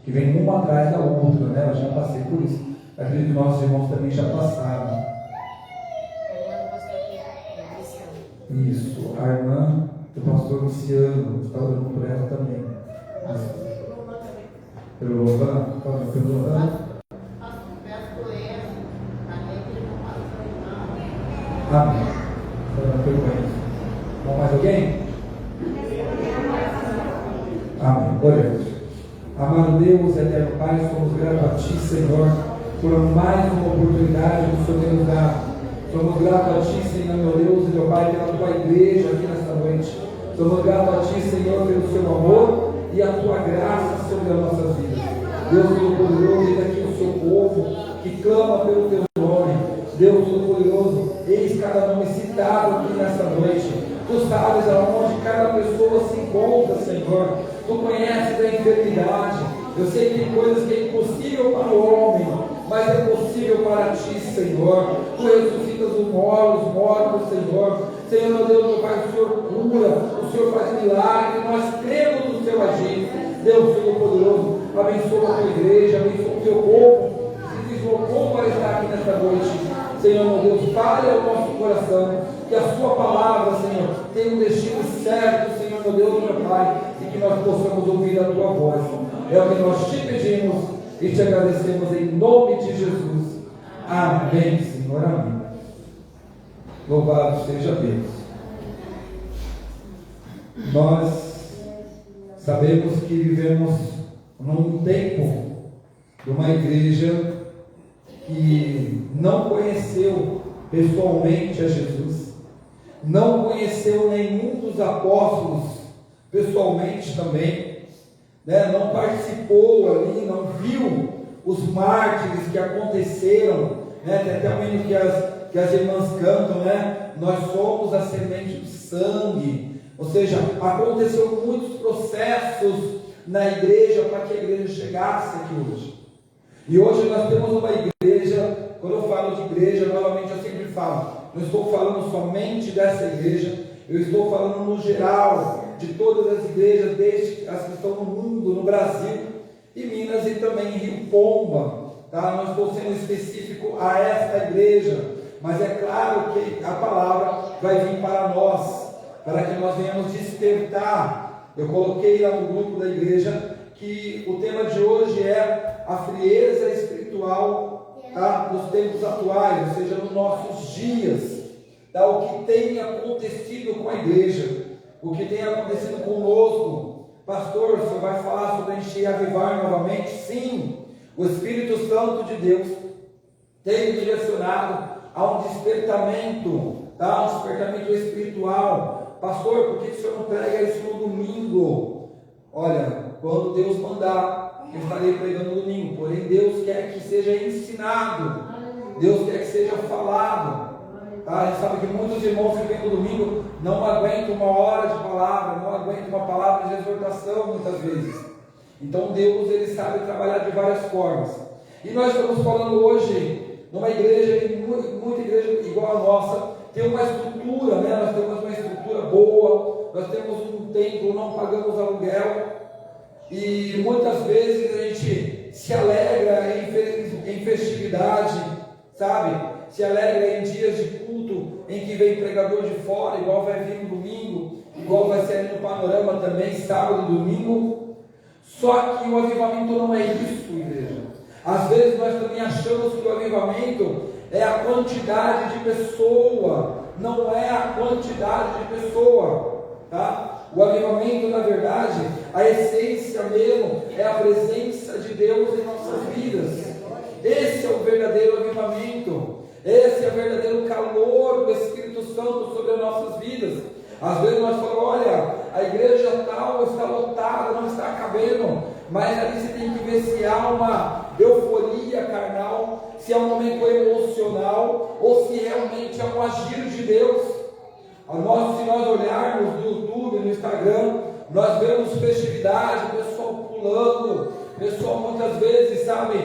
que vem uma atrás da outra, né? Eu já passei por isso. Acredito que nossos irmãos também já passaram. Isso, a irmã do pastor Luciano, está orando por ela também. Pelo Lovan? Pelo Lovan? Amém. Vamos mais alguém? Amém. Oremos. Amado Deus, eterno Pai, somos gratos a Ti, Senhor, por mais uma oportunidade que o Senhor tem nos dado. Somos gratos a Ti, Senhor, meu Deus e meu Pai, pela Tua igreja aqui nesta noite. Somos gratos a Ti, Senhor, pelo Seu amor e a Tua graça sobre as nossas vidas. Deus Todo-Poderoso, eis aqui o Seu povo que clama pelo Teu nome. Deus Todo-Poderoso, eis cada nome citado aqui nesta noite. Tu sabes aonde cada pessoa se encontra, Senhor. Tu conheces a enfermidade. Eu sei que tem coisas que é impossível para o homem, mas é possível para Ti, Senhor. Tu ressuscitas os mortos, Senhor. Senhor, meu Deus, meu Pai, o Senhor cura, o Senhor faz milagre, nós cremos no Seu agir. Deus Todo-Poderoso, abençoa a Tua igreja, abençoa o Teu povo que se deslocou para estar aqui nesta noite. Senhor, meu Deus, fale ao nosso coração, que a Sua palavra, Senhor, tenha um destino certo, Senhor, meu Deus, meu Pai, e que nós possamos ouvir a Tua voz. É o que nós Te pedimos e Te agradecemos em nome de Jesus. Amém, Senhor, amém. Louvado seja Deus. Nós sabemos que vivemos num tempo de uma igreja que não conheceu pessoalmente a Jesus, não conheceu nenhum dos apóstolos pessoalmente também, né? Não participou ali, não viu os mártires que aconteceram, né? Tem até um hino que as irmãs cantam, né? Nós somos a semente do sangue, ou seja, aconteceu muitos processos na igreja para que a igreja chegasse aqui hoje. E hoje nós temos uma igreja, quando eu falo de igreja, novamente eu sempre falo, não estou falando somente dessa igreja, eu estou falando no geral, de todas as igrejas, desde as que estão no mundo, no Brasil, e Minas e também em Rio Pomba, tá? Não estou sendo específico a esta igreja, mas é claro que a palavra vai vir para nós, para que nós venhamos despertar. Eu coloquei lá no grupo da igreja que o tema de hoje é a frieza espiritual, tá? Nos tempos atuais, ou seja, nos nossos dias, tá? O que tem acontecido com a igreja, o que tem acontecido conosco. Pastor, o senhor vai falar sobre encher e avivar novamente? Sim, o Espírito Santo de Deus tem me direcionado a um despertamento, tá? Um despertamento espiritual. Pastor, por que o senhor não prega isso no domingo? Olha, quando Deus mandar, eu estarei pregando no domingo. Porém, Deus quer que seja ensinado, Deus quer que seja falado, tá? A gente sabe que muitos irmãos que vêm no domingo não aguentam uma hora de palavra, não aguentam uma palavra de exortação muitas vezes. Então Deus, Ele sabe trabalhar de várias formas. E nós estamos falando hoje numa igreja, e muita igreja igual a nossa, tem uma estrutura, né? Nós temos uma estrutura boa, nós temos um templo, não pagamos aluguel, e muitas vezes a gente se alegra em festividade, sabe? Se alegra em dias de culto, em que vem pregador de fora, igual vai vir no domingo, igual vai ser ali no Panorama também, sábado e domingo. Só que o avivamento não é isso, igreja. Às vezes nós também achamos que o avivamento é a quantidade de pessoa, não é a quantidade de pessoa, tá? O avivamento, na verdade, a essência mesmo é a presença de Deus em nossas vidas. Esse é o verdadeiro avivamento, esse é o verdadeiro calor do Espírito Santo sobre as nossas vidas. Às vezes nós falamos, olha, a igreja tal está lotada, não está cabendo, mas ali você tem que ver se há uma euforia carnal, se é um momento emocional, ou se realmente é um agir de Deus. Se nós olharmos no YouTube, no Instagram, nós vemos festividade, pessoal pulando, pessoal muitas vezes, sabe,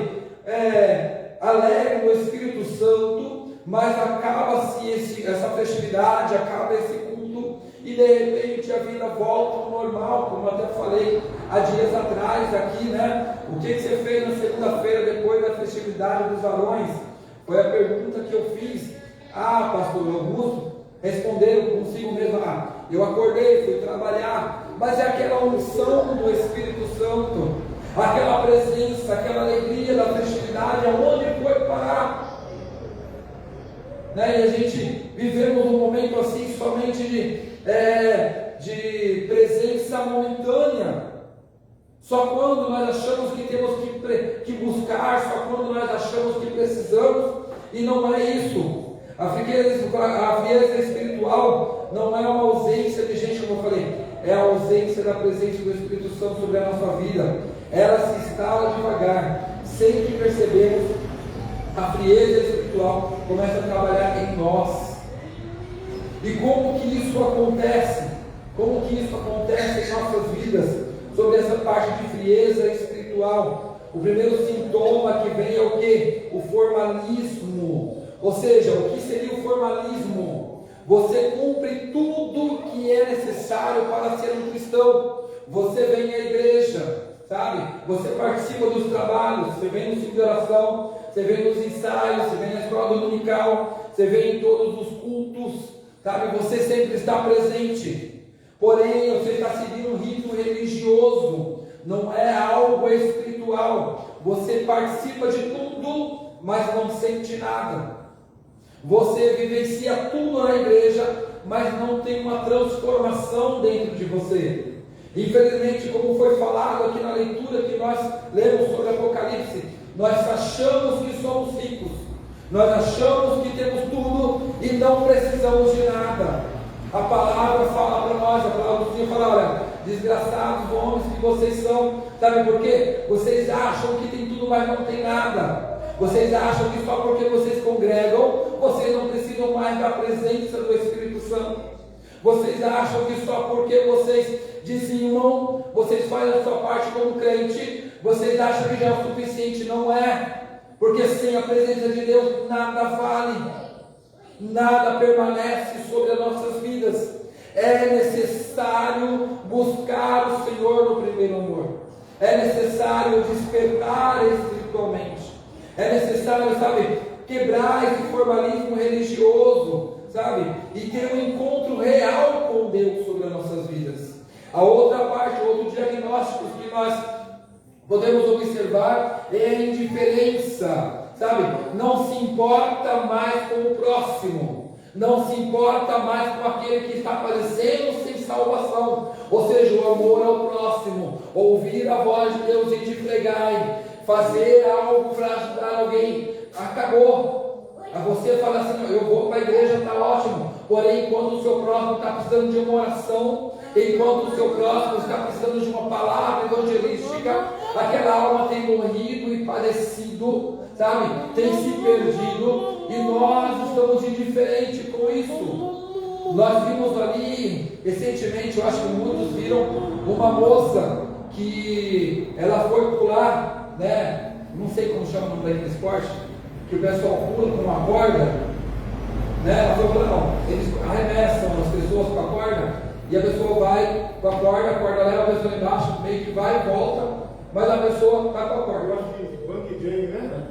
alegre no Espírito Santo, mas acaba-se essa festividade, acaba esse culto, e de repente a vida volta ao normal, como eu até falei há dias atrás aqui, né? O que você fez na segunda-feira depois da festividade dos varões? Foi a pergunta que eu fiz. Ah, pastor Augusto, responderam consigo mesmo. Ah, eu acordei, fui trabalhar. Mas é aquela unção do Espírito Santo, aquela presença, aquela alegria da festividade, aonde foi parar? Né? E a gente vivemos um momento assim somente de presença momentânea. Só quando nós achamos que temos que buscar, só quando nós achamos que precisamos, e não é isso. A frieza espiritual não é uma ausência de gente, como eu falei, é a ausência da presença do Espírito Santo sobre a nossa vida. Ela se instala devagar, sem que percebemos. A frieza espiritual começa a trabalhar em nós. E como que isso acontece? Como que isso acontece em nossas vidas? Sobre essa parte de frieza espiritual, o primeiro sintoma que vem é o que? O formalismo. Ou seja, o que seria o formalismo? Você cumpre tudo que é necessário para ser um cristão. Você vem à igreja, sabe? Você participa dos trabalhos, você vem no ciclo de oração, você vem nos ensaios, você vem na escola dominical, você vem em todos os cultos, sabe? Você sempre está presente. Porém, você está seguindo um ritmo religioso, não é algo espiritual. Você participa de tudo, mas não sente nada. Você vivencia tudo na igreja, mas não tem uma transformação dentro de você. Infelizmente, como foi falado aqui na leitura que nós lemos sobre Apocalipse, nós achamos que somos ricos, nós achamos que temos tudo e não precisamos de nada. A palavra fala para nós, a palavra do Senhor fala: olha, desgraçados homens que vocês são, sabe por quê? Vocês acham que tem tudo, mas não tem nada. Vocês acham que só porque vocês congregam, vocês não precisam mais da presença do Espírito Santo. Vocês acham que só porque vocês dizimam, vocês fazem a sua parte como crente, vocês acham que já é o suficiente. Não é, porque sem a presença de Deus nada vale. Nada permanece sobre as nossas vidas. É necessário buscar o Senhor no primeiro amor. É necessário despertar espiritualmente. É necessário, sabe, quebrar esse formalismo religioso, sabe, e ter um encontro real com Deus sobre as nossas vidas. A outra parte, o outro diagnóstico que nós podemos observar é a indiferença. Sabe, não se importa mais com o próximo, não se importa mais com aquele que está aparecendo sem salvação. Ou seja, o amor ao próximo, ouvir a voz de Deus e te pregar, fazer algo para ajudar alguém, acabou. Você fala assim: eu vou para a igreja, está ótimo, porém enquanto o seu próximo está precisando de uma oração, enquanto o seu próximo está precisando de uma palavra evangelística, aquela alma tem morrido e padecido, sabe, tem se perdido, e nós estamos indiferentes com isso. Nós vimos ali recentemente, eu acho que muitos viram, uma moça que ela foi pular, né? Não sei como chama o nome daquele esporte, que o pessoal pula com uma corda, né? Ela foi pular, não, eles arremessam as pessoas com a corda, e a pessoa vai com a corda leva a pessoa embaixo, meio que vai e volta, mas a pessoa está com a corda. Eu acho que bungee jumping, né?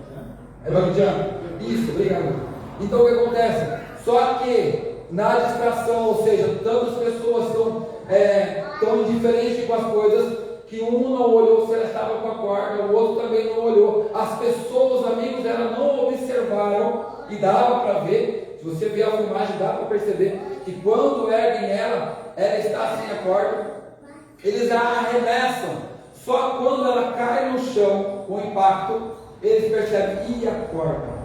É bungee jumping? Isso, obrigado. Então o que acontece? Só que na distração, ou seja, tantas pessoas estão indiferentes com as coisas, que um não olhou se ela estava com a corda, o outro também não olhou. As pessoas, amigos dela, não observaram, e dava para ver, se você ver a filmagem, dá para perceber que quando erguem ela está sem a corda, eles a arremessam. Só quando ela cai no chão, com o impacto, eles percebem, e a corda?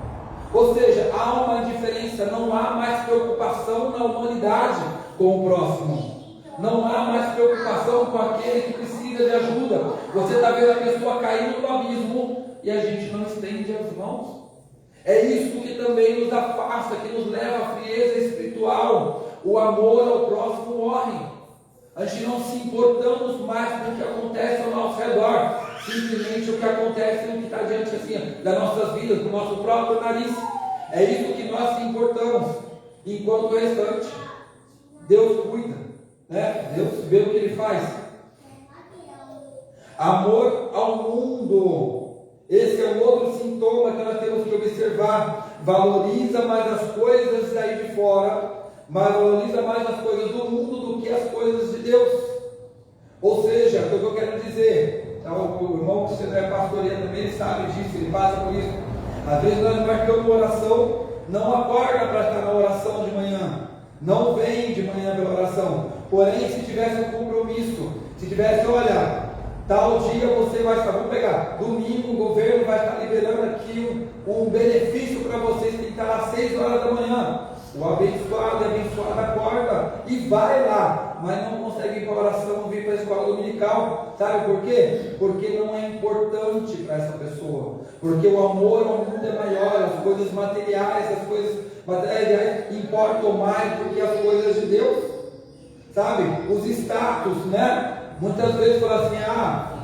Ou seja, há uma diferença, não há mais preocupação na humanidade com o próximo. Não há mais preocupação com aquele que precisa de ajuda. Você está vendo a pessoa caindo no abismo e a gente não estende as mãos. É isso que também nos afasta, que nos leva à frieza espiritual. O amor ao próximo morre. A gente não se importamos mais com o que acontece ao nosso redor, simplesmente o que acontece no que está diante assim, das nossas vidas, do nosso próprio nariz. É isso que nós se importamos. Enquanto o restante, Deus cuida, né? Deus vê o que Ele faz. Amor ao mundo. Esse é um outro sintoma que nós temos que observar. Valoriza mais as coisas daí de fora, mas valoriza mais as coisas do mundo do que as coisas de Deus. Ou seja, o que eu quero dizer, então, o irmão que é pastoreia também, ele sabe disso, ele passa por isso. Às vezes nós marcamos uma oração, não acorda para estar na oração de manhã, não vem de manhã pela oração. Porém, se tivesse um compromisso, se tivesse, olha, tal dia você vai estar, vamos pegar, domingo o governo vai estar liberando aqui um benefício para vocês, tem que estar às 6 horas da manhã. O abençoado e abençoada acorda e vai lá, mas não consegue ir para a oração, vir para a escola dominical. Sabe por quê? Porque não é importante para essa pessoa. Porque o amor ao mundo é maior, as coisas materiais, as coisas materiais importam mais do que as coisas de Deus. Sabe? Os status, né? Muitas vezes fala assim,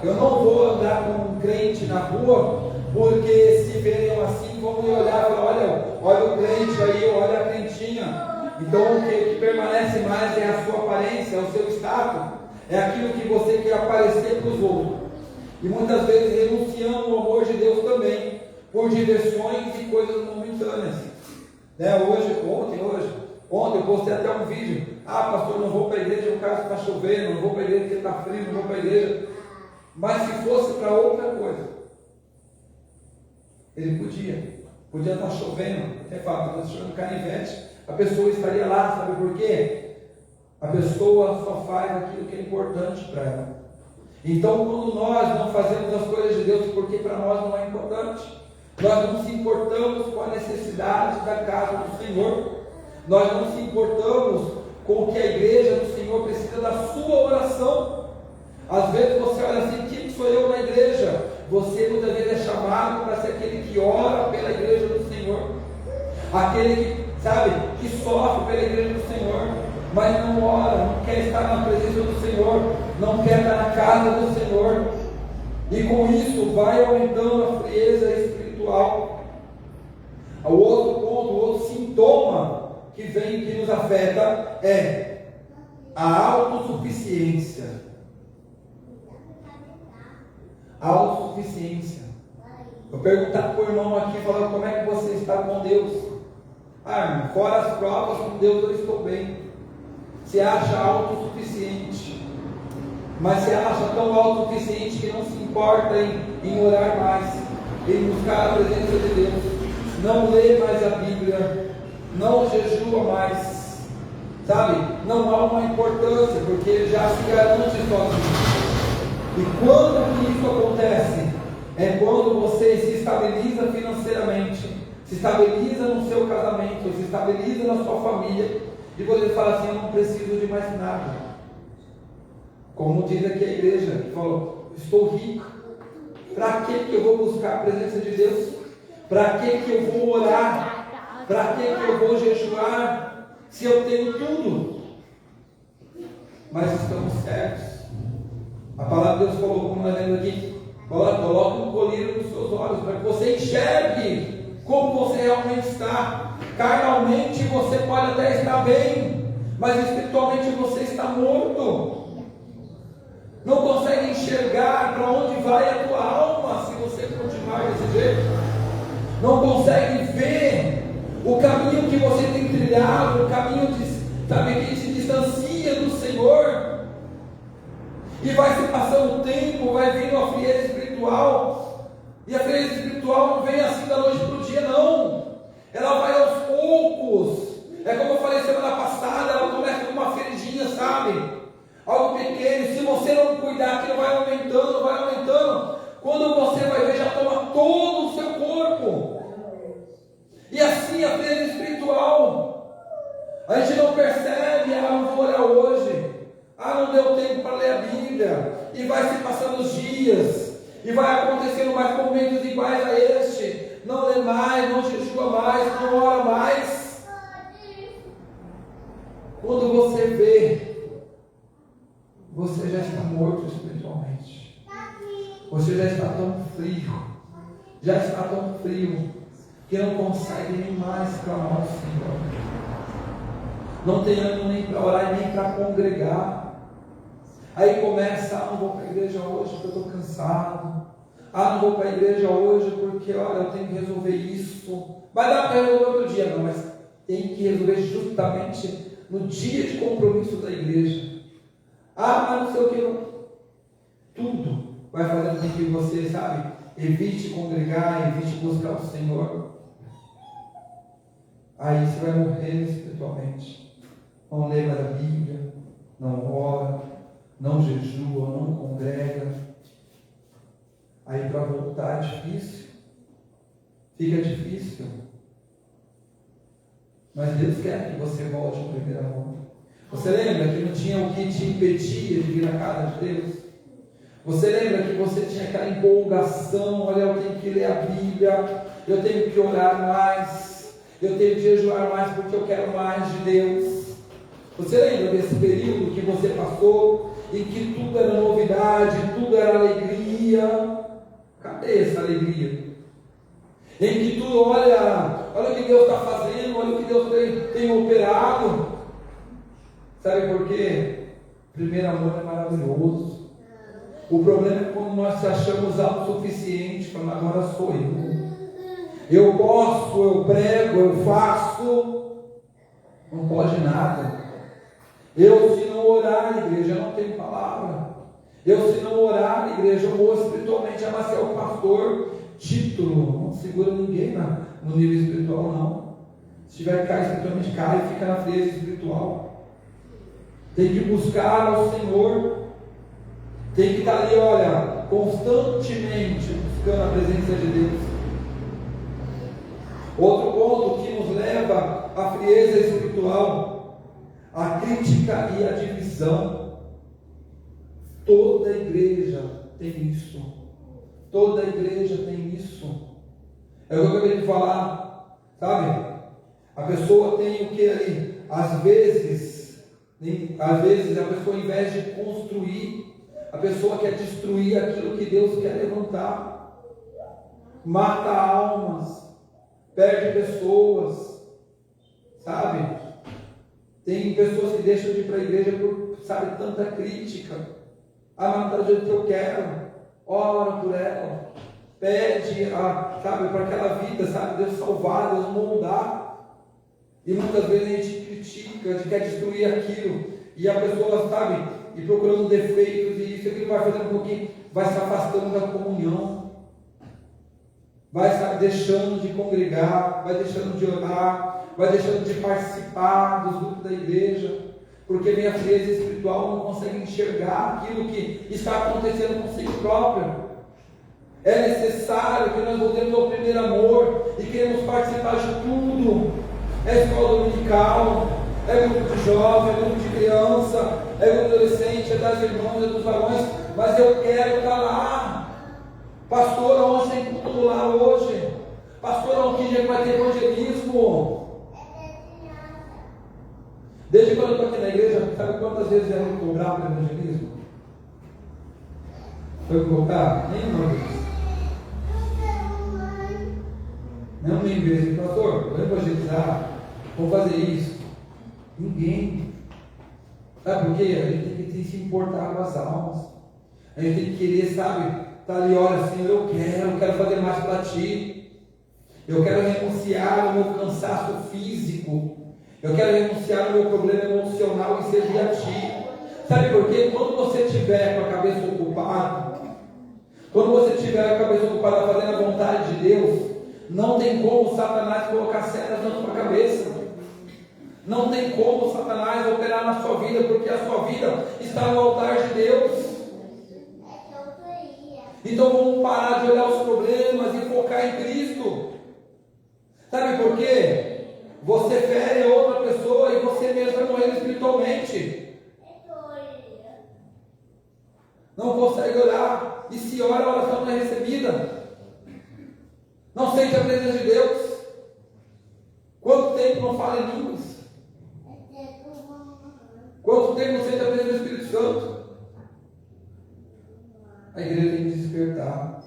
eu não vou andar com um crente na rua, porque se verem assim, vão me olhar e falar, olha o crente aí, olha a crentinha. Então o que permanece mais é a sua aparência, é o seu status, é aquilo que você quer aparecer para os outros. E muitas vezes renunciando o amor de Deus também, por diversões e coisas momentâneas. Né? Ontem eu postei até um vídeo. Pastor, não vou para a igreja por causa que está chovendo, não vou para a igreja porque está frio, não vou para a igreja. Mas se fosse para outra coisa, ele podia estar chovendo, é fato, está chovendo canivete, a pessoa estaria lá, sabe por quê? A pessoa só faz aquilo que é importante para ela. Então, quando nós não fazemos as coisas de Deus, porque para nós não é importante, nós não se importamos com a necessidade da casa do Senhor, nós não se importamos com o que a igreja do Senhor precisa da sua oração. Às vezes você olha assim, quem sou eu na igreja? Você muitas vezes é chamado para ser aquele que ora pela igreja do Senhor, aquele que, sabe, que sofre pela igreja do Senhor, mas não ora, não quer estar na presença do Senhor, não quer estar na casa do Senhor, e com isso vai aumentando a frieza espiritual. O outro ponto, o outro sintoma que nos afeta é a autossuficiência. Autossuficiência. Eu perguntar para o irmão aqui, falando como é que você está com Deus. Irmão, fora as provas, com Deus eu estou bem. Se acha autossuficiente, mas se acha tão autossuficiente que não se importa em orar mais, em buscar a presença de Deus, não lê mais a Bíblia, não jejua mais, sabe? Não há uma importância, porque ele já se garante sozinho. E quando que isso acontece? É quando você se estabiliza financeiramente, se estabiliza no seu casamento, se estabiliza na sua família, e você fala assim, eu não preciso de mais nada. Como diz aqui a igreja, que falou, estou rico. Para que eu vou buscar a presença de Deus? Para que eu vou orar? Para que eu vou jejuar? Se eu tenho tudo. Mas estamos certos. A palavra de Deus falou, como nós lemos aqui, coloque um colírio nos seus olhos, para que você enxergue como você realmente está. Carnalmente você pode até estar bem, mas espiritualmente você está morto. Não consegue enxergar para onde vai a tua alma se você continuar desse jeito. Não consegue ver o caminho que você tem trilhado, o caminho que se distancia do Senhor. E vai se passando o tempo, vai vindo a frieza espiritual. E a frieza espiritual não vem assim da noite para o dia, não. Ela vai aos poucos. É como eu falei semana passada, ela começa com uma feridinha, sabe? Algo pequeno. Se você não cuidar, aquilo vai aumentando, vai aumentando. Quando você vai ver, já toma todo o seu corpo. E assim a frieza espiritual. A gente não percebe, não vou orar hoje. Não deu tempo para ler a Bíblia. E vai se passando os dias. E vai acontecendo mais momentos iguais a este. Não lê mais, não jejua mais, não ora mais. Quando você vê, você já está morto espiritualmente. Você já está tão frio, que não consegue nem mais clamar ao Senhor. Não tem ânimo nem para orar e nem para congregar. Aí começa, não vou para a igreja hoje porque eu estou cansado. Não vou para a igreja hoje porque, olha, eu tenho que resolver isso. Vai dar para resolver outro dia, não, mas tem que resolver justamente no dia de compromisso da igreja. Mas não sei o que, não. Tudo vai fazendo com que você, sabe, evite congregar, evite buscar o Senhor. Aí você vai morrer espiritualmente. Não lê mais a Bíblia, não ora, não jejua, não congrega. Aí para voltar é difícil. Fica difícil. Mas Deus quer que você volte ao primeiro amor. Você lembra que não tinha o que te impedia de vir à casa de Deus? Você lembra que você tinha aquela empolgação, olha, eu tenho que ler a Bíblia, eu tenho que orar mais, eu tenho que jejuar mais porque eu quero mais de Deus. Você lembra desse período que você passou, em que tudo era novidade, tudo era alegria? Cadê essa alegria? Em que tudo, olha o que Deus está fazendo, olha o que Deus tem operado. Sabe por quê? Primeiro amor é maravilhoso. O problema é quando nós achamos autossuficiente, falando, agora sou eu. Eu posso, eu prego, eu faço. Não pode nada. Eu, se não orar, igreja, não tenho palavra. Eu, se não orar, igreja, eu vou espiritualmente. Mas se é o pastor, título, não segura ninguém no nível espiritual, não. Se tiver que cair espiritualmente, cai e fica na frieza espiritual. Tem que buscar ao Senhor. Tem que estar ali, olha, constantemente buscando a presença de Deus. Outro ponto que nos leva à frieza espiritual, a crítica e a divisão. Toda igreja tem isso. Toda igreja tem isso. É o que eu acabei de falar, sabe? A pessoa tem o que ali? Às vezes a pessoa, ao invés de construir, a pessoa quer destruir aquilo que Deus quer levantar. Mata almas, perde pessoas, sabe? Tem pessoas que deixam de ir para a igreja por, sabe, tanta crítica. Mas não está do jeito que eu quero. Ora por ela. Pede, sabe, para aquela vida, sabe, Deus salvar, Deus moldar. E muitas vezes a gente critica, a gente quer destruir aquilo. E a pessoa, sabe, e procurando defeitos, e isso aqui vai fazendo com que vai se afastando da comunhão. Vai, sabe, deixando de congregar, vai deixando de orar, vai deixando de participar dos grupos da igreja, porque vem a frieza espiritual, não consegue enxergar aquilo que está acontecendo consigo próprio. É necessário que nós voltemos ao primeiro amor e queremos participar de tudo. É escola dominical, é grupo de jovem, é grupo de criança, é grupo de adolescente, é das irmãs, é dos varões, mas eu quero estar lá. Pastor, onde tem culto lá hoje? Pastor, onde dia vai ter evangelismo? Desde quando eu estou aqui na igreja, sabe quantas vezes eu me cobrar para evangelismo? Foi cobrar? Nenhuma vez. Não me vez, pastor, vou evangelizar, vou fazer isso. Ninguém. Sabe por quê? A gente tem que se importar com as almas. A gente tem que querer, sabe, estar ali, olha, Senhor, eu quero fazer mais para Ti. Eu quero renunciar ao meu cansaço físico. Eu quero renunciar ao meu problema emocional e servir a Ti. Sabe por quê? Quando você estiver com a cabeça ocupada, quando você estiver com a cabeça ocupada fazendo a vontade de Deus, não tem como Satanás colocar setas na sua cabeça. Não tem como Satanás operar na sua vida, porque a sua vida está no altar de Deus. Então vamos parar de olhar os problemas e focar em Cristo. Sabe por quê? Você fere outra pessoa e você mesmo vai morrer espiritualmente. Não consegue orar. E se ora, a oração não é recebida. Não sente a presença de Deus. Quanto tempo não fala em línguas? Quanto tempo não sente a presença do Espírito Santo? A igreja tem que despertar.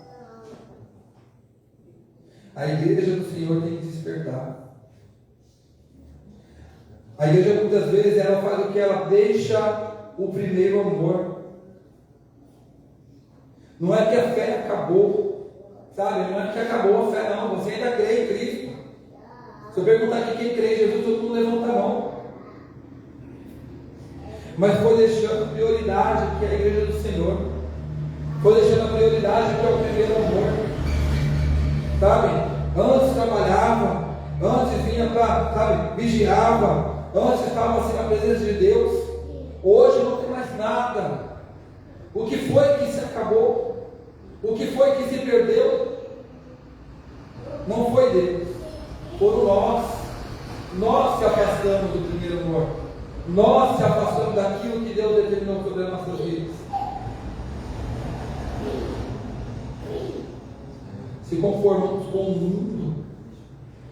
A igreja do Senhor tem que despertar. A igreja muitas vezes ela faz o que? Ela deixa o primeiro amor. Não é que a fé acabou, sabe? Não é que acabou a fé, não. Você ainda crê em Cristo. Se eu perguntar aqui quem crê em Jesus, todo mundo levanta a mão. Mas foi deixando prioridade que é a igreja do Senhor. Foi deixando a prioridade que é o primeiro amor. Sabe? Antes trabalhava, antes vinha para, sabe, vigiava, antes estava assim na presença de Deus. Hoje não tem mais nada. O que foi que se acabou? O que foi que se perdeu? Não foi Deus, foram nós. Nós se afastamos do primeiro amor. Nós se afastamos daquilo que Deus determinou sobre as nossas vidas. Se conformamos com o mundo,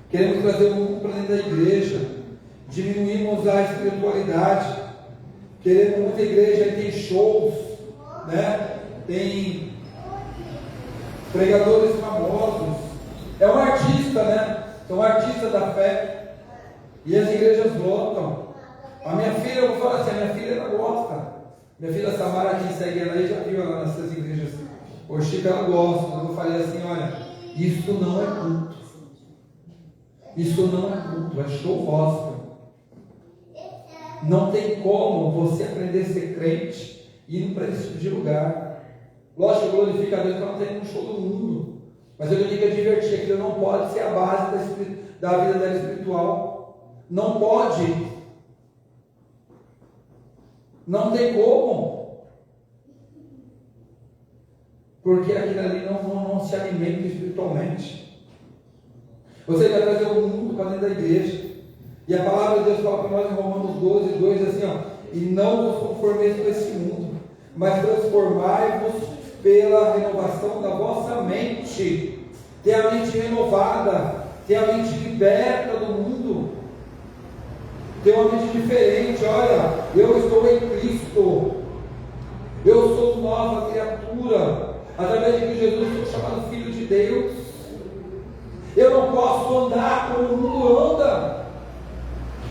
queremos trazer o mundo para dentro da igreja, diminuímos a espiritualidade, queremos muita igreja e tem shows, né? Tem pregadores famosos, é um artista, né? São artistas da fé, e as igrejas lotam. A minha filha, eu vou falar assim, a minha filha ela gosta. Minha filha Samara, quem segue ela aí, já viu ela nessas igrejas. O Chico ela gosta. Eu falei assim, olha, isso não é culto. Isso não é culto, é show gospel. Não tem como você aprender a ser crente indo para esse tipo de lugar. Lógico, glorifica a Deus para não ter um show do mundo. Mas eu digo que é divertir, aquilo não pode ser a base da vida dela espiritual. Não pode. Não tem como. Porque aquilo ali não se alimenta espiritualmente. Você vai trazer o mundo para dentro da igreja. E a palavra de Deus fala para nós em Romanos 12, 2, assim, ó, e não vos conformeis com esse mundo, mas transformai-vos pela renovação da vossa mente. Tenha a mente renovada, tenha a mente liberta do mundo, tenha uma mente diferente. Olha, eu estou em Cristo, eu sou nova criatura, através de que Jesus sou chamado Filho de Deus. Eu não posso andar como o mundo anda,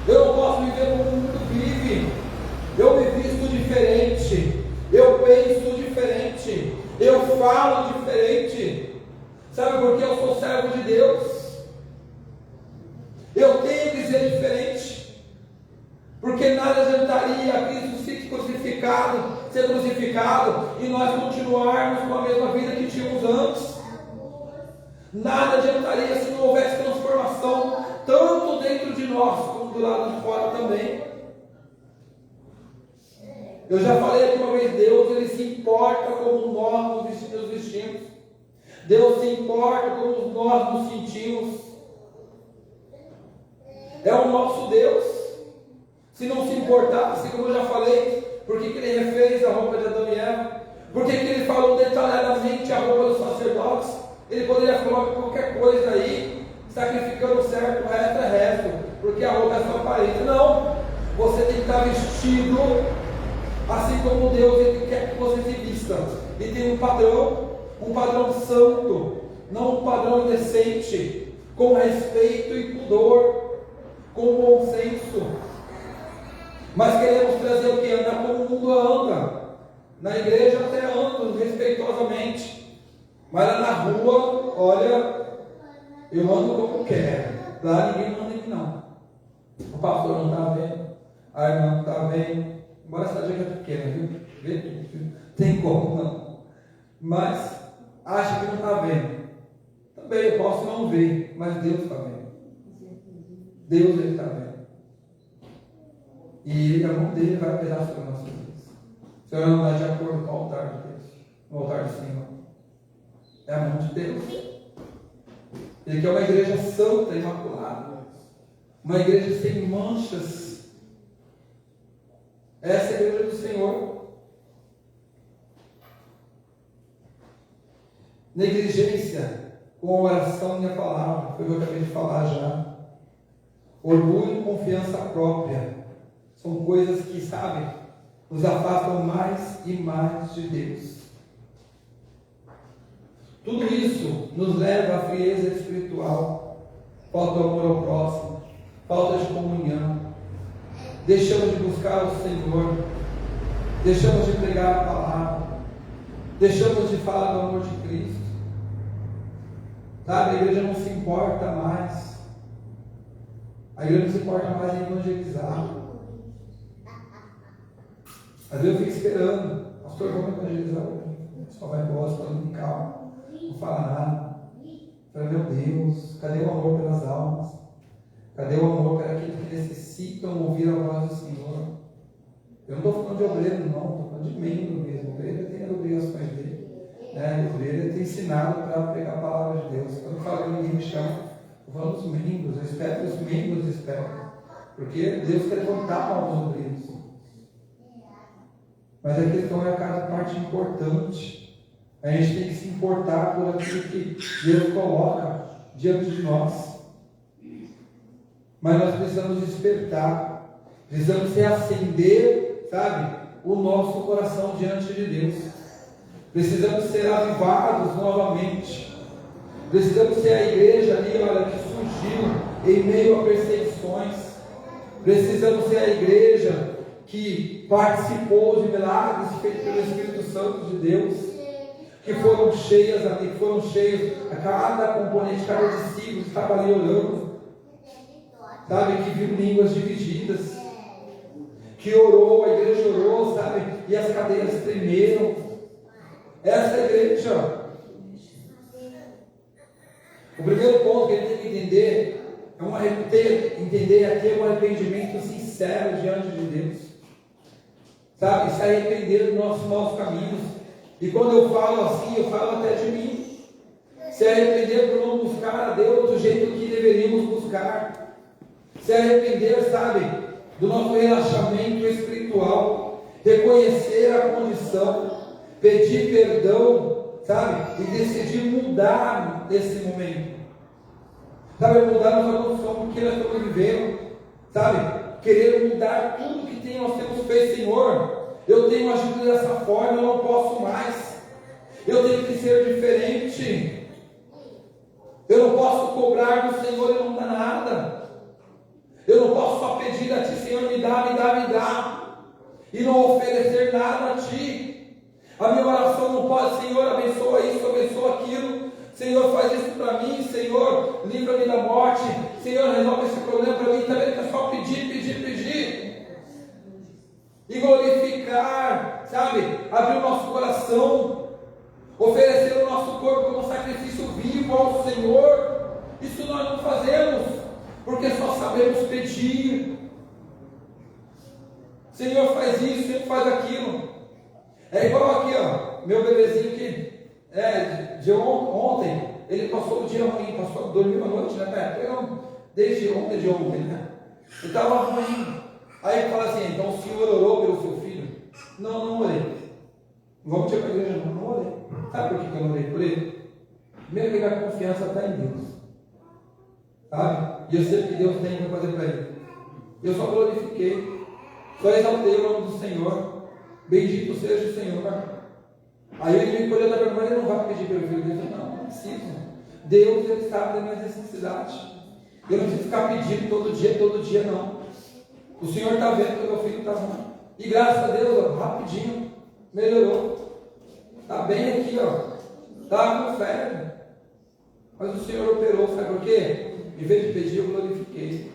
eu não posso viver como o mundo vive. Eu me visto diferente, eu penso diferente, eu falo diferente. Sabe por que eu sou servo de Deus? Eu tenho que ser diferente, porque nada adiantaria Cristo ser crucificado e nós continuarmos com a mesma vida que tínhamos antes. Nada adiantaria se não houvesse transformação, tanto dentro de nós como do lado de fora também. Eu já falei aqui uma vez, Deus ele se importa como nós nos vestimos. Deus se importa como nós nos sentimos. É o nosso Deus. Se não se importasse, como eu já falei, por que ele refez a roupa de Adão e Eva? Por que ele falou detalhadamente a roupa dos sacerdotes? Ele poderia falar qualquer coisa aí, sacrificando certo, o resto é resto, porque a roupa é só aparência. Não, você tem que estar vestido assim como Deus ele quer que você se vista. E tem um padrão santo, não um padrão indecente, com respeito e pudor, com bom senso. Mas queremos trazer o que? Andar como o mundo anda. Na igreja até ando respeitosamente, mas lá na rua, olha, eu ando como quero. Lá ninguém manda em mim não. O pastor não está vendo, a irmã não está vendo. Embora essa cidade é pequena, viu? Vê tudo, tem como não. Mas acha que não está vendo. Também eu posso não ver, mas Deus está vendo. Deus ele está vendo. E a mão dele vai pesar sobre as nossas vidas. Se eu não andar de acordo com o altar de Deus, no altar do Senhor, é a mão de Deus. Ele quer uma igreja santa, imaculada, uma igreja sem manchas. Essa é a igreja do Senhor. Negligência com a oração e a palavra, foi o que eu acabei de falar já. Orgulho e confiança própria são coisas que, sabe, nos afastam mais e mais de Deus. Tudo isso nos leva à frieza espiritual, falta de amor ao próximo, falta de comunhão. Deixamos de buscar o Senhor, deixamos de pregar a palavra, Deixamos de falar do amor de Cristo. Sabe, a igreja não se importa mais. A igreja não se importa mais em evangelizar. Às vezes eu fico esperando. Pastor, vamos evangelizar hoje. Só vai embora, falando calma. Não fala nada. Fala, meu Deus, cadê o amor pelas almas? Cadê o amor para aqueles que necessitam ouvir a voz do Senhor? Eu não estou falando de obreiro, não. Estou falando de membro mesmo. O obreiro tem as obrigações dele. O obreiro tem ensinado para pregar a palavra de Deus. Quando eu falo que ninguém me chama, estou falando dos membros. Eu espero que os membros esperem. Porque Deus quer levantar novos obreiros. Mas a questão é a parte importante. A gente tem que se importar por aquilo que Deus coloca diante de nós. Mas nós precisamos despertar. Precisamos se acender, sabe, o nosso coração diante de Deus. Precisamos ser avivados novamente. Precisamos ser a igreja ali, olha, que surgiu em meio a perseguições. Precisamos ser a igreja que participou de milagres feitos pelo Espírito Santo de Deus, que foram cheias ali, que foram cheios, a cada componente, cada discípulo estava ali orando, sabe, que viu línguas divididas, que orou, a igreja orou, sabe, e as cadeias tremeram. Essa é a igreja. O primeiro ponto que ele tem que entender é um arrependimento sincero diante de Deus. Sabe, se arrepender dos nossos maus caminhos. E quando eu falo assim, eu falo até de mim. Se arrepender por não buscar a Deus do jeito que deveríamos buscar. Se arrepender, sabe, do nosso relaxamento espiritual. Reconhecer a condição. Pedir perdão, sabe, e decidir mudar nesse momento. Sabe, mudar nossa condição porque nós estamos vivendo. Sabe, querer mudar tudo que nós temos feito, Senhor. Eu tenho agido dessa forma, eu não posso mais. Eu tenho que ser diferente. Eu não posso cobrar do Senhor e não dar nada. Eu não posso só pedir a Ti, Senhor, me dá, me dá, me dá, e não oferecer nada a Ti. A minha oração não pode, Senhor, abençoa isso, abençoa aquilo. Senhor, faz isso para mim. Senhor, livra-me da morte. Senhor, resolve esse problema para mim. Também é só pedir, pedir, pedir. E glorificar, sabe? Abrir o nosso coração. Oferecer o nosso corpo como sacrifício vivo ao Senhor. Isso nós não fazemos, porque só sabemos pedir. Senhor, faz isso, Senhor, faz aquilo. É igual aqui, ó, meu bebezinho que de ontem, ele passou o dia ruim, dormiu a noite, né? Desde ontem de ontem, né? Ele estava ruim. Aí ele fala assim, então o Senhor orou pelo seu filho? Não, não orei. Não vamos tirar para a igreja, não orei. Sabe por que eu não orei por ele? Primeiro que a confiança está em Deus. Sabe? E eu sei que Deus tem para fazer para ele. Eu só glorifiquei, só exaltei o nome do Senhor. Bendito seja o Senhor. Aí ele me colheu da minha mãe, ele não vai pedir pelo filho dele. Não preciso. Deus, ele sabe das minhas necessidades. Eu não preciso ficar pedindo todo dia não. O Senhor está vendo que o meu filho está ruim. E graças a Deus, ó, rapidinho, melhorou. Está bem aqui, ó. Está com febre. Mas o Senhor operou, sabe por quê? Em vez de pedir, eu glorifiquei.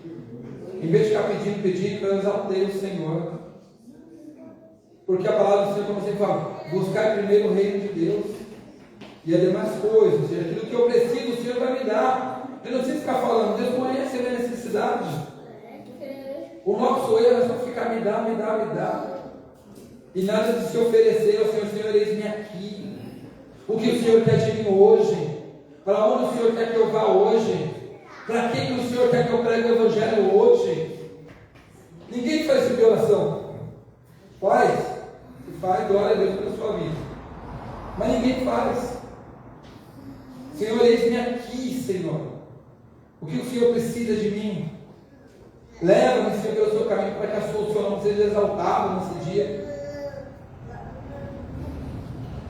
Em vez de ficar pedindo, eu exaltei o Senhor. Porque a palavra do Senhor, como você fala, buscar primeiro o reino de Deus e as demais coisas, ou seja, aquilo que eu preciso, o Senhor vai me dar. Eu não preciso ficar falando, Deus conhece a minha necessidade. O nosso erro é só ficar me dá, me dá, me dá. E nada de se oferecer ao Senhor, Senhor, eis-me aqui. O que o Senhor quer de mim hoje? Para onde o Senhor quer que eu vá hoje? Para quem o Senhor quer que eu pregue o Evangelho hoje? Ninguém faz isso de oração. Faz? Se faz, glória a Deus pela sua vida. Mas ninguém faz. Senhor, eis-me aqui, Senhor. O que o Senhor precisa de mim? Leva-me, Senhor, pelo seu caminho para que a sua não seja exaltada nesse dia.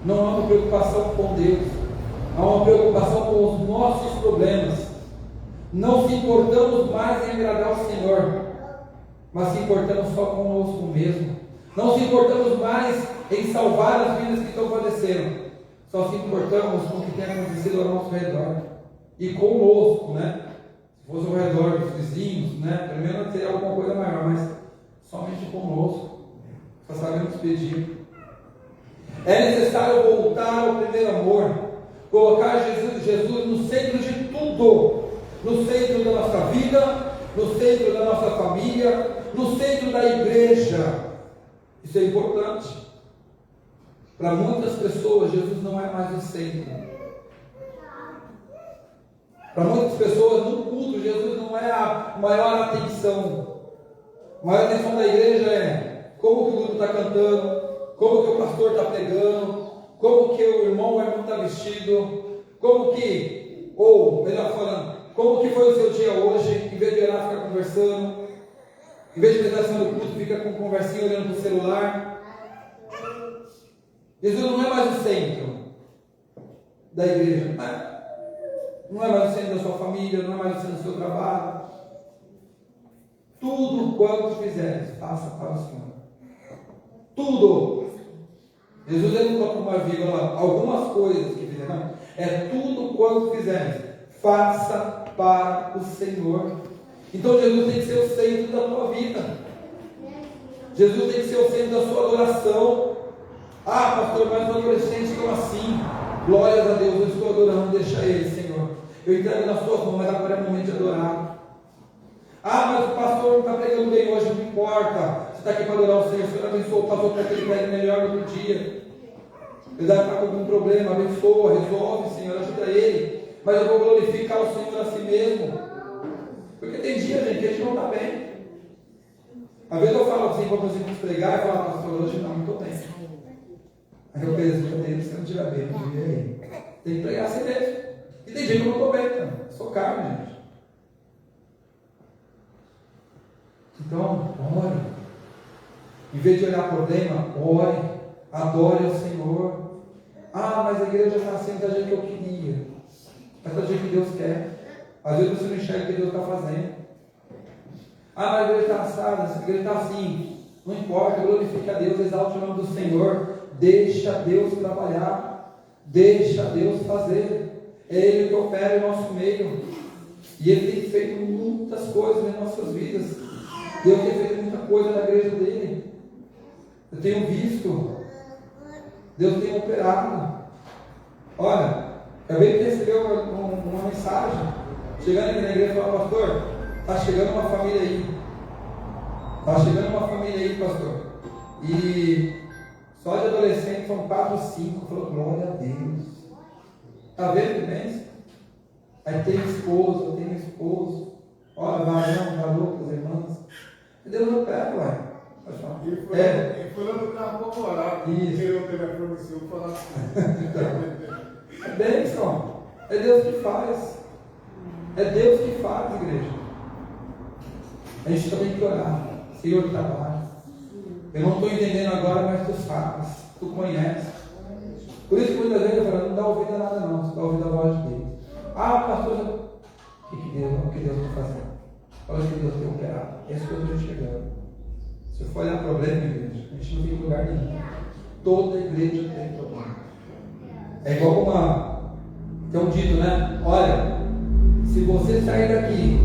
Não há uma preocupação com Deus. Há uma preocupação com os nossos problemas. Não se importamos mais em agradar o Senhor, mas se importamos só conosco mesmo. Não se importamos mais em salvar as vidas que estão padecendo, só se importamos com o que tem acontecido ao nosso redor. E conosco, né? Se fosse ao redor dos vizinhos, né? Pelo menos teria alguma coisa maior, mas somente conosco. Só sabemos pedir. É necessário voltar ao primeiro amor, colocar Jesus no centro de tudo, no centro da nossa vida, no centro da nossa família, no centro da igreja. Isso é importante. Para muitas pessoas, Jesus não é mais o centro. Para muitas pessoas, no culto, Jesus não é a maior atenção. A maior atenção da igreja é como que o grupo está cantando, como que o pastor está pregando, como que o irmão ou a irmã está vestido, como que, ou melhor falando, como que foi o seu dia hoje. Em vez de orar, fica conversando. Em vez de prestar atenção no culto, fica com conversinha olhando para o celular. Jesus não é mais o centro da igreja. Não é mais o centro da sua família, não é mais o centro do seu trabalho. Tudo quanto fizeres, faça para o Senhor. Tudo. Jesus ele não coloca uma vírgula, algumas coisas que fizeram. Não. É tudo quanto fizeres, faça para o Senhor. Então Jesus tem que ser o centro da tua vida. Jesus tem que ser o centro da sua adoração. Ah, pastor, mas os adolescentes estão assim. Glórias a Deus, eu estou adorando, deixa ele, Senhor. Eu entrego nas suas mãos, mas agora é o momento de adorar. Ah, mas o pastor não está pregando bem hoje, não importa. Você está aqui para adorar o Senhor. O Senhor abençoa o pastor para que ele pregue melhor no outro dia. Ele deve estar com algum problema, abençoa, resolve, Senhor, ajuda ele. Mas eu vou glorificar o Senhor a si mesmo. Porque tem dia, gente, que a gente não está bem. Às vezes eu falo assim, quando eu consigo pregar, eu falo, pastor, hoje não estou bem. Aí eu penso, meu Deus, se eu não estiver bem, não devia ir. Tem que pregar assim mesmo. E tem dia que eu não estou bem, então. Sou carne, gente. Então, ore. Em vez de olhar problema, ore. Adore ao Senhor. Ah, mas a igreja está assim da jeito que eu queria. Mas da jeito que Deus quer. Às vezes você não enxerga o que Deus está fazendo. Ah, mas a igreja está assada, a igreja está assim. Não importa, glorifique a Deus, exalte o nome do Senhor. Deixa Deus trabalhar. Deixa Deus fazer. É Ele que opera em nosso meio. E Ele tem feito muitas coisas em nossas vidas. Deus tem feito muita coisa na igreja dele. Eu tenho visto. Deus tem operado. Olha, acabei de receber uma mensagem. Chegando aqui na igreja e falando, pastor, está chegando uma família aí. Está chegando uma família aí, pastor. E só de adolescente são 4 ou 5. Falou, glória a Deus. Está vendo que bem? Aí tem esposo, eu tenho esposo. Olha, varão, garotas, irmãs. E Deus não pega, ué. E foi lá no carro para orar. Isso. Tirou o telefone seu e falar assim. É bênção. É Deus que faz. É Deus que faz, igreja. A gente também tem que orar. Senhor, trabalha. Eu não estou entendendo agora, mas tu sabes. Tu conheces. Por isso que muitas vezes eu falo, não dá ouvido a nada não. Você dá ouvido a voz de Deus. Ah, pastor, o que Deus está fazendo? Olha o que Deus tem operado. É isso que eu estou enxergando. Se for olhar problema, igreja, a gente não tem lugar nenhum. Toda igreja tem problema. É igual tem um dito, né? Olha, se você sair daqui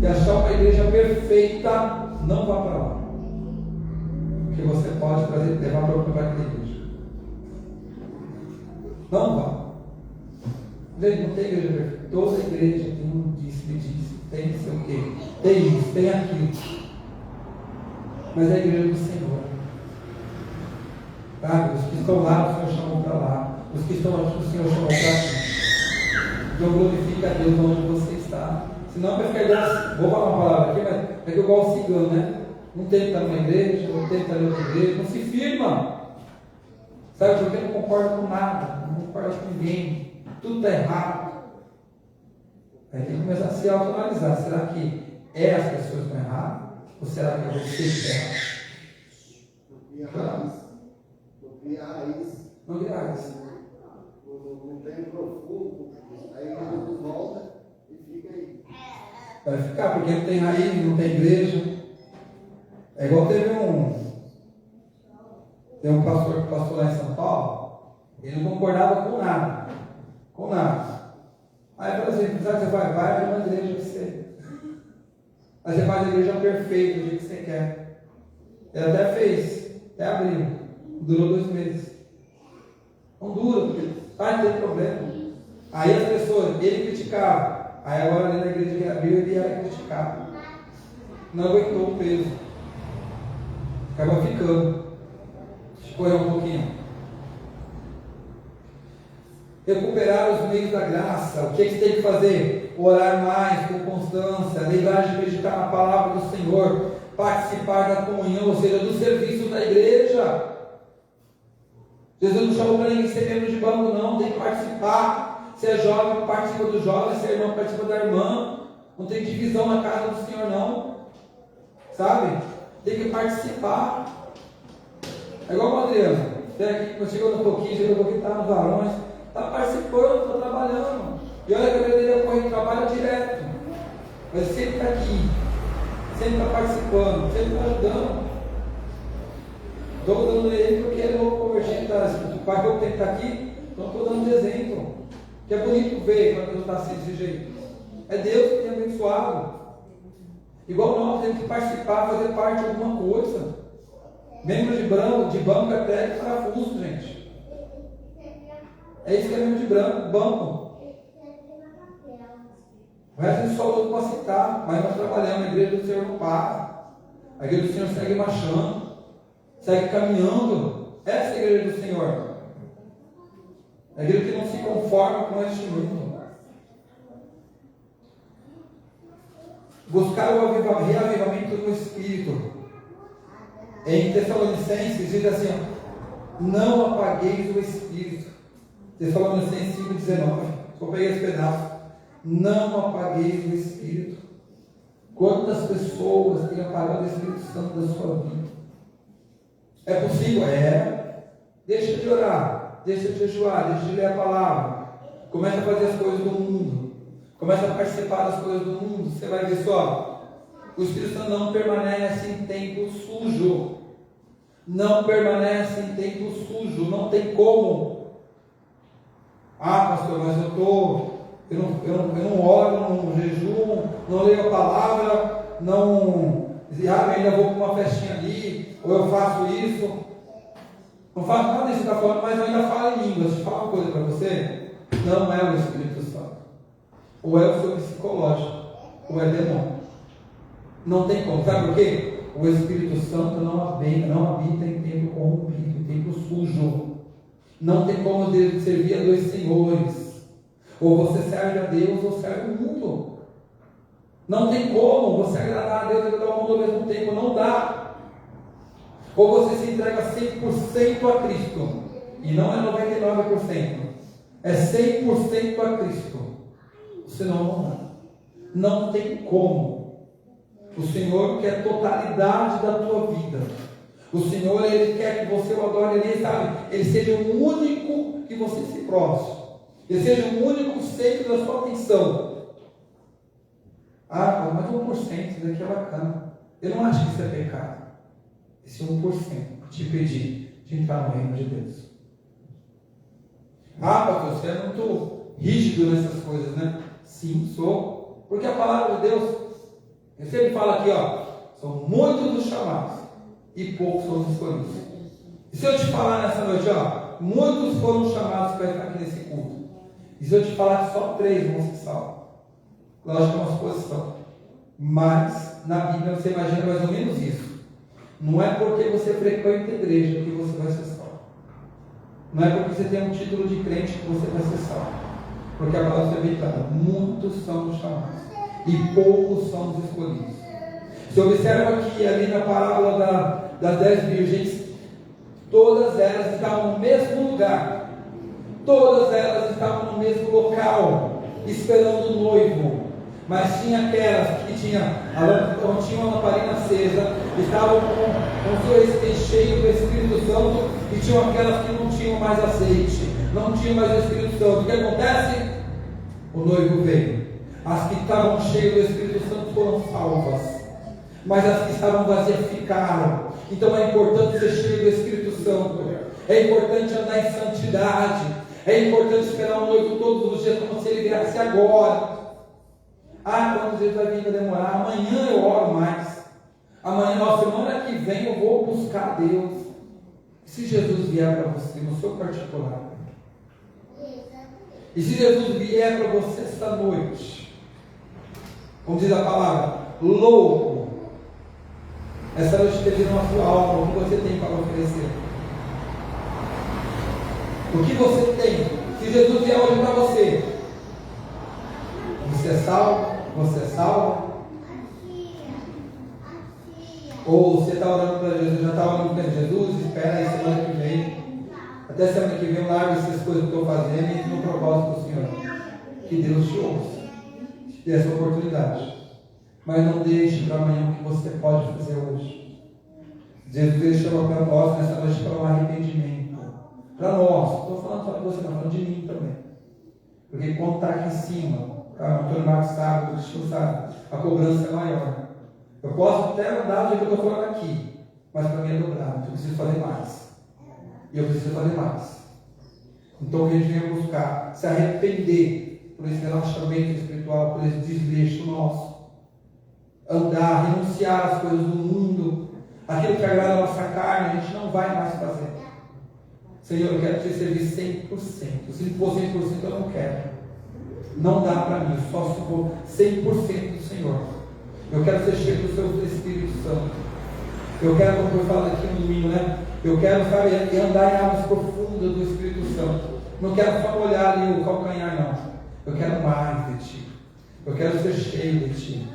e achar uma igreja perfeita, não vá para lá. Porque você pode levar para outra parte da igreja. Não vá. Veja, não tem igreja perfeita. Toda igreja tem um disse, tem não sei o quê. Tem isso, tem aquilo. Mas é a igreja do Senhor. Sabe? Os que estão lá, o Senhor chamou para lá. Os que estão aqui, o Senhor chamou para aqui. Então glorifique a Deus onde você está. Senão vai ficar igual. Vou falar uma palavra aqui, mas é igual o cigano, né? Não tem que estar numa igreja, não tem que estar em outra igreja, não se firma. Sabe? Porque não concorda com nada, não concorda com ninguém. Tudo está errado. Aí tem que começar a se autoanalisar. Será que as pessoas que estão erradas? Ou será que é você que está errado? Não cria raiz. Não cria raiz. Não tem profundo. Aí ele volta e fica aí. Vai ficar, porque não tem raiz, não tem igreja. É igual teve um pastor que passou lá em São Paulo. Ele não concordava com nada. Com nada. Aí eu falei assim, sabe que você vai abrir uma igreja que você. Aí você faz a igreja perfeita, do jeito que você quer. Ele até fez, até abriu. Durou 2 meses. Não dura, porque vai ter problema. Aí as pessoas, ele criticava. Aí agora ali na igreja que abriu, ele era criticado. Não aguentou o peso. Acaba ficando. Escorreu um pouquinho. Recuperar os meios da graça. O que você tem que fazer? Orar mais com constância, lembrar de meditar na palavra do Senhor, participar da comunhão, ou seja, do serviço da igreja. Jesus não chamou para ninguém ser membro de banco, não, tem que participar. Se é jovem, participa do jovem, se é irmão, participa da irmã. Não tem divisão na casa do Senhor, não. Sabe? Tem que participar. É igual o Adriano. Quando chegou no pouquinho, está nos varões. Está participando, está trabalhando. E olha que a vida dele corre, trabalha direto. Mas sempre está aqui. Sempre está participando. Sempre está ajudando. Estou dando ele porque ele é novo convertido. O pai que tem que estar aqui. Então estou dando exemplo. Que é bonito ver quando Deus está assim desse jeito. É Deus que tem abençoado. Igual nós temos que participar, fazer parte de alguma coisa. Membro de banco é prego e parafuso, gente. É isso que é membro de banco. O resto só eu posso citar, mas nós trabalhamos, a igreja do Senhor não para. A igreja do Senhor segue marchando, segue caminhando. Essa é a igreja do Senhor. A igreja que não se conforma com este mundo. Buscar o reavivamento do Espírito. Em Tessalonicenses diz assim: não apagueis o Espírito. Tessalonicenses 5,19. Só peguei esse pedaço. Não apagueis o Espírito. Quantas pessoas têm apagado o Espírito Santo da sua vida? É possível? É. Deixa de orar, deixa de jejuar, deixa de ler a palavra. Começa a fazer as coisas do mundo. Começa a participar das coisas do mundo. Você vai ver só. O Espírito Santo não permanece em tempo sujo. Não permanece em tempo sujo. Não tem como. Ah, pastor, mas eu não oro, não jejuo, não leio a palavra, ainda vou para uma festinha ali, ou eu faço isso. Não faço nada disso que está falando, mas eu ainda falo em línguas. Deixa eu falar uma coisa para você. Não é o Espírito Santo. Ou é o seu psicológico, ou é demônio. Não tem como. Sabe por quê? O Espírito Santo não habita em tempo corrompido, em tempo sujo. Não tem como servir a 2 senhores. Ou você serve a Deus ou serve o mundo. Não tem como você agradar a Deus e agradar o mundo ao mesmo tempo. Não dá. Ou você se entrega 100% a Cristo. E não é 99%. É 100% a Cristo. Senão não dá. Não tem como. O Senhor quer totalidade da tua vida. O Senhor, Ele quer que você o adore, Ele seja o único que você se prostre. Ele seja o único centro da sua atenção. Ah, mas 1%, isso daqui é bacana. Eu não acho que isso é pecado. Esse 1% te pedir de entrar no reino de Deus. Ah, pastor, você é muito rígido nessas coisas, né? Sim, sou. Porque a palavra de Deus, eu sempre falo aqui, são muitos os chamados e poucos são os escolhidos. E se eu te falar nessa noite, muitos foram chamados para estar aqui nesse culto. E se eu te falar que só 3 vão se salvar? Lógico que é uma suposição. Mas na Bíblia você imagina mais ou menos isso. Não é porque você frequenta a igreja que você vai ser salvo. Não é porque você tem um título de crente que você vai ser salvo. Porque a palavra é bem clara. Muitos são os chamados e poucos são os escolhidos. Você observa que ali na parábola das 10 virgens, todas elas estavam no mesmo lugar. Todas elas estavam no mesmo local, esperando o noivo. Mas tinha aquelas que tinham uma lamparina acesa, estavam com o seu cheio do Espírito Santo, e tinham aquelas que não tinham mais azeite, não tinham mais o Espírito Santo. O que acontece? O noivo veio. As que estavam cheias do Espírito Santo foram salvas, mas as que estavam vazias ficaram. Então é importante ser cheio do Espírito Santo. É importante andar em santidade. É importante esperar o noivo todos os dias, como se ele viesse agora. Quando Jesus vai vir, vai demorar. Amanhã eu oro mais. Amanhã, semana que vem, eu vou buscar Deus. Se Jesus vier para você no seu particular, e se Jesus vier para você esta noite, como diz a palavra, louco, essa noite pedindo a sua alma, o que você tem para oferecer? O que você tem? Se Jesus vier hoje para você, você é salvo? Você é salvo? Ou você está orando para Jesus, já está orando para Jesus, espera aí semana que vem. Até semana que vem eu largo essas coisas que eu estou fazendo e no propósito do Senhor. Que Deus te ouça, te dê essa oportunidade. Mas não deixe para amanhã o que você pode fazer hoje. Jesus deixou para nós nessa noite para um arrependimento. Para nós, não estou falando só de você, não, estou falando de mim também. Porque quando está aqui em cima, o Antônio Marcos sabe, o Cristiano sabe, a cobrança é maior. Eu posso até andar do jeito que eu estou falando aqui, mas para mim é dobrado, eu preciso fazer mais. E eu preciso fazer mais. Então que a gente venha buscar se arrepender por esse relaxamento espiritual, por esse desleixo nosso. Andar, renunciar às coisas do mundo, aquilo que agrada a nossa carne, a gente não vai mais fazer. Senhor, eu quero te servir 100%. Se não for 100%, eu não quero. Não dá para mim, eu só sou 100% do Senhor. Eu quero ser cheio do seu Espírito Santo. Eu quero, como eu falo aqui no domingo, né? Eu quero, sabe, andar em águas profundas do Espírito Santo. Não quero só olhar ali o calcanhar, não. Eu quero mais de Ti. Eu quero ser cheio de Ti.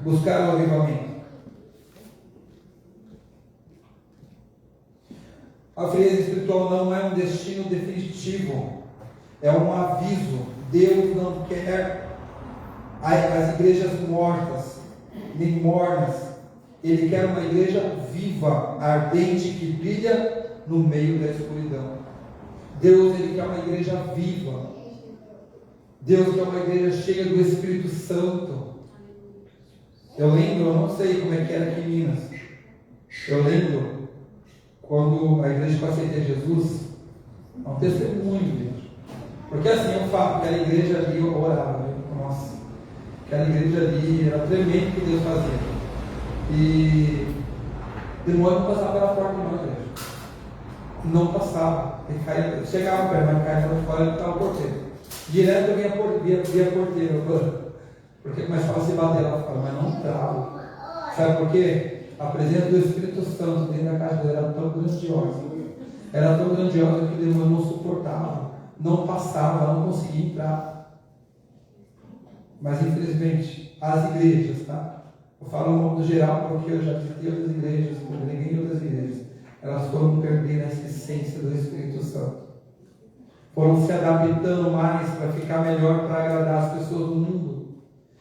Buscar o avivamento. A frieza espiritual não é um destino definitivo. É um aviso. Deus não quer as igrejas mortas, nem mornas. Ele quer uma igreja viva, ardente, que brilha no meio da escuridão. Deus, Ele quer uma igreja viva. Deus quer uma igreja cheia do Espírito Santo. Eu lembro, eu não sei como é que era aqui em Minas. Eu lembro quando a igreja que eu aceitei Jesus, é um testemunho, gente. Porque assim eu falo, aquela igreja ali eu orava, nossa, aquela igreja ali era tremendo o que Deus fazia. E demorou não passava pela porta de uma igreja. Não passava. Chegava perto, mas caía para fora e estava o porteiro. Direto eu via porteiro, porque começava a se bater lá fora, mas não entrava. Sabe por quê? A presença do Espírito Santo dentro da casa dele era tão grandiosa. Era tão grandiosa que o demônio não suportava, não passava, não conseguia entrar. Mas infelizmente, as igrejas, tá? Eu falo no modo geral porque eu já visitei outras igrejas, congreguei em outras igrejas. Elas foram perdendo essa essência do Espírito Santo. Foram se adaptando mais para ficar melhor, para agradar as pessoas do mundo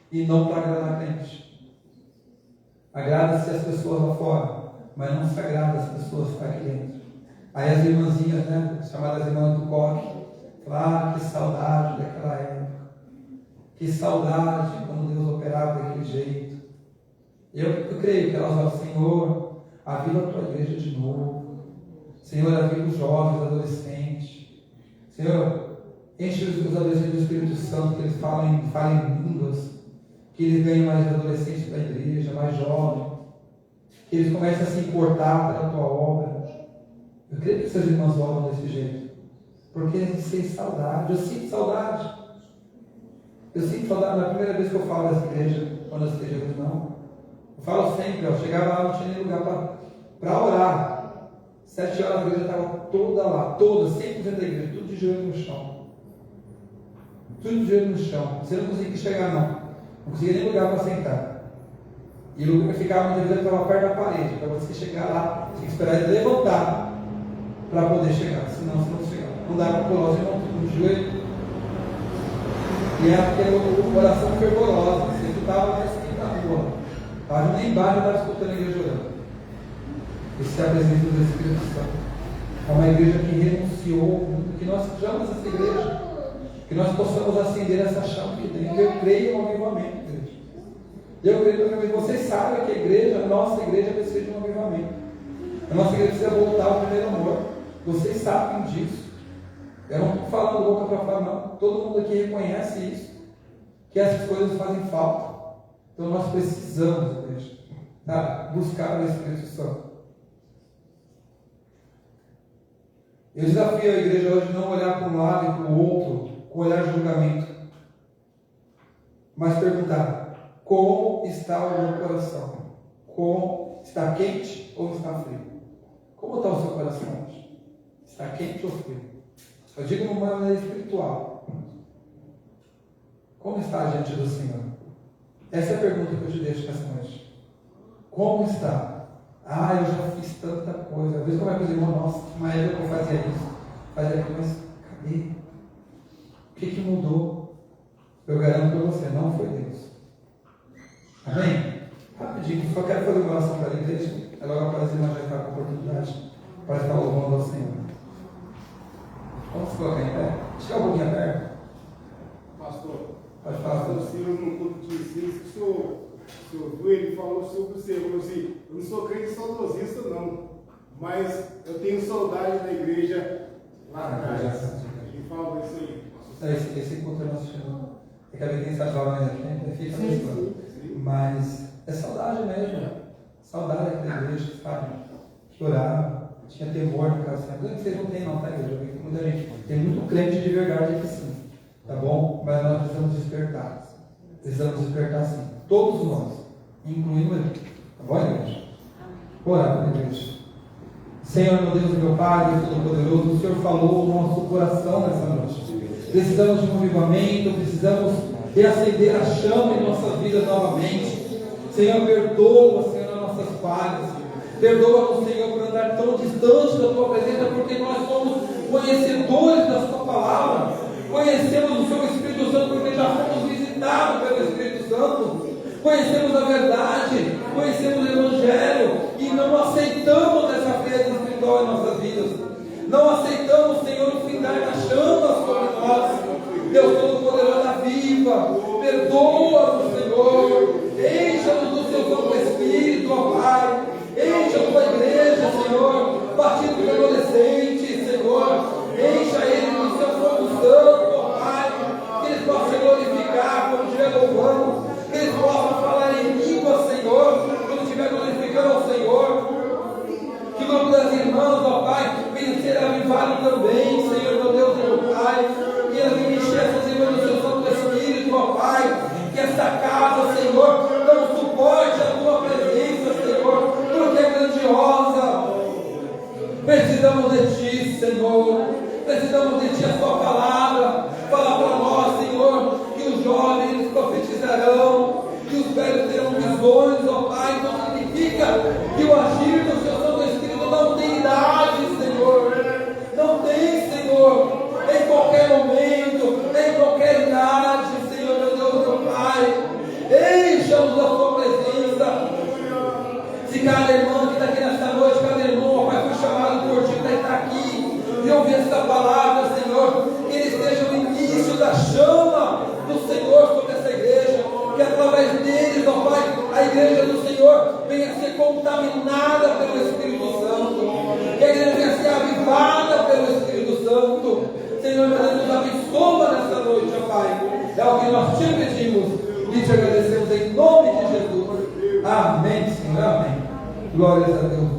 e não para agradar a gente. Agrada-se as pessoas lá fora, mas não se agrada as pessoas que estão aqui dentro. Aí as irmãzinhas, né, chamadas irmãs do coque, falam, que saudade daquela época. Que saudade quando Deus operava daquele jeito. Eu creio que elas falam, Senhor, aviva a tua igreja de novo. Senhor, aviva os jovens, adolescentes. Senhor, enche os adolescentes do Espírito Santo, que eles falem línguas, que eles ganhem mais adolescentes para a igreja, mais jovens, que eles comecem a se importar pela tua obra. Eu creio que essas irmãs oram desse jeito, porque eles sentem saudade. Eu sinto saudade. Eu sinto saudade. Na primeira vez que eu falo dessa igreja, quando eu esteja não. Eu falo sempre, eu chegava lá, não tinha nem lugar para orar. 7 horas a igreja estava toda lá, toda, 100% da igreja, tudo de joelho no chão. Tudo de joelho no chão. Você não conseguia chegar, não. Não conseguia nem lugar para sentar. E o lugar que ficava na igreja estava perto da parede. Para você chegar lá, tinha que esperar ele levantar para poder chegar. Senão você não chegava. Não dava para pular, você não tudo de joelho. E era aquele coração fervorosa. Você estava na esquina da rua. Estava nem embaixo, estava escutando a igreja orando. Esse é a presença do Espírito Santo. É uma igreja que renunciou, que nós sejamos essa igreja, que nós possamos acender essa chama que dentro. Eu creio no avivamento, igreja. Eu creio no avivamento. Vocês sabem que a igreja, a nossa igreja, precisa de um avivamento. A nossa igreja precisa voltar ao primeiro amor. Vocês sabem disso. Eu não estou falando boca para fora, não. Todo mundo aqui reconhece isso. Que essas coisas fazem falta. Então nós precisamos, igreja, tá? Buscar o Espírito Santo. Eu desafio a igreja hoje a não olhar para um lado e para o outro com olhar de julgamento, mas perguntar: como está o meu coração? Como está quente ou está frio? Como está o seu coração hoje? Está quente ou frio? Eu digo de uma maneira espiritual. Como está diante do Senhor? Essa é a pergunta que eu te deixo nessa noite. Como está? Ah, eu já fiz tanta coisa. Às vezes, como é que eu digo, nossa, uma época que eu fazia isso, fazia aquilo, mas cadê? O que mudou? Eu garanto para você, não foi Deus. Amém? Rapidinho, só quero fazer uma oração para a igreja. Agora a Parazinha vai estar com a oportunidade para estar louvando ao Senhor. Vamos se colocar em pé? Chegar um pouquinho aberto. Pastor, Pode falar. o senhor no culto de ensino, o senhor viu, ele falou sobre o senhor, falou assim: eu não sou crente saudosista não, mas eu tenho saudade da igreja lá atrás. Ele fala isso aí. Esse culto nós chamamos. É que a gente tem essa jovem aqui, fica mesmo. Mas é saudade mesmo. Saudade daquela igreja, sabe? Que orava, tinha temor no coração. Não que vocês não têm, não, tá, igreja? Tem muita gente. Tem muito crente de verdade aqui sim. Tá bom? Mas nós precisamos despertar. Precisamos despertar sim. Todos nós, incluindo ele. Tá bom, igreja? Orar pela igreja. Senhor, meu Deus e meu Pai, Deus Todo-Poderoso, o Senhor falou no nosso coração nessa noite. Precisamos de um avivamento, precisamos reacender a chama em nossas vidas novamente. Senhor, perdoa, Senhor, as nossas falhas. Perdoa-nos, Senhor, por andar tão distante da Tua presença, porque nós somos conhecedores da Sua palavra. Conhecemos o Seu Espírito Santo, porque já fomos visitados pelo Espírito Santo. Conhecemos a verdade, conhecemos o Evangelho e não aceitamos essa frieza espiritual em nossas vidas. Não aceitamos, Senhor, o findar da chama sobre nós. Deus Todo-Poderoso, aviva, perdoa-nos, Senhor. Encha-nos do Seu Santo Espírito, ó Pai. Encha a Tua igreja, Senhor. Partindo dos adolescentes, Senhor. Encha eles do Seu Fogo Santo, ó Pai. Que eles possam glorificar quando estiver louvando. Que eles possam falar em língua, Senhor, quando estiver glorificando ao Senhor. Que o nome das irmãs, ó Pai, venha ser avivado também, Senhor, meu Deus e meu Pai. Que elas venham encher essas irmãs do Seu Santo Espírito, ó Pai. Que esta casa, Senhor, não suporte a Tua presença, Senhor, porque é grandiosa. Precisamos de Ti, Senhor. Precisamos de Ti, a Tua palavra. Fala para nós, Senhor, que os jovens profetizarão, que os velhos terão visões, ó Pai. Então significa que o agir do Seu Santo Espírito não tem idade, Senhor. Não tem, Senhor. Em qualquer momento, em qualquer idade, Senhor, meu Deus, meu Pai. Encha-nos da Tua presença. Se cada irmão que está aqui nesta noite, cada irmão, ó Pai, foi chamado por Ti para estar aqui e ouvir esta palavra, Senhor, que ele esteja no início da chama do Senhor sobre essa igreja, que através deles, ó Pai, a igreja do Senhor venha a ser contaminada pelo Espírito Santo, que a igreja venha a ser avivada pelo Espírito Santo. Senhor, meu Deus, nos abençoa nessa noite, ó Pai. É o que nós te pedimos e te agradecemos em nome de Jesus. Amém, Senhor, amém. Glórias a Deus.